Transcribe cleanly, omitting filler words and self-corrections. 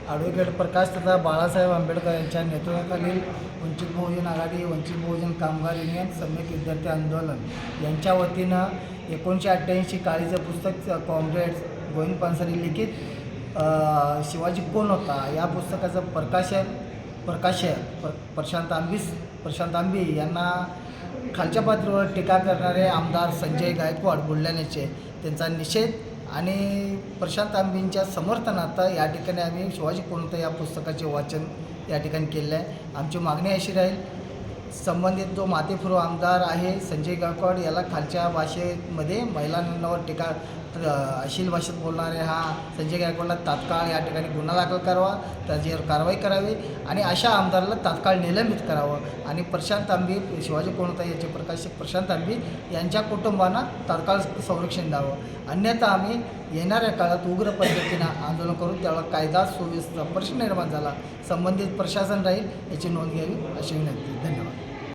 Advocate प्रकाश तथा बाळासाहेब आंबेडकर यांच्या नेतृत्वाखालील वंचित बहुजन आघाडी, वंचित बहुजन कामगार युनियन, सम्यक विद्यार्थी आंदोलन यांच्या वतीनं 1988 काळीचं पुस्तक कॉम्रेड्स गोविंद पानसरे लिखित शिवाजी कोण होता या पुस्तकाचं प्रशांत आंबी यांना खालच्या पातळीवर टीका करणारे आमदार संजय गायकवाड बुलढाण्याचे त्यांचा निषेध आणि प्रशांत आंबींच्या समर्थनार्थ या ठिकाणी आम्ही शिवाजी कोण होता या पुस्तकाचे वाचन या ठिकाणी केलं आहे। आमची मागणी अशी राहील, संबंधित जो माथेफिरू आमदार आहे संजय गायकवाड याला खालच्या भाषेमध्ये महिलांवर टीका अश्लील भाषेत बोलणारे हा संजय गायकवाडला तात्काळ या ठिकाणी गुन्हा दाखल करावा, त्याच्यावर कारवाई करावी आणि अशा आमदाराला तात्काळ निलंबित करावं आणि प्रशांत आंबी शिवाजी कोण होता याचे प्रकाशक प्रशांत आंबी यांच्या कुटुंबांना तात्काळ संरक्षण द्यावं। अन्यथा आम्ही येणाऱ्या काळात उग्र पद्धतीनं आंदोलन करून त्यावेळेला कायदा सुव्यवस्थेचा प्रश्न निर्माण झाला संबंधित प्रशासन राहील याची नोंद घ्यावी अशी विनंती। धन्यवाद।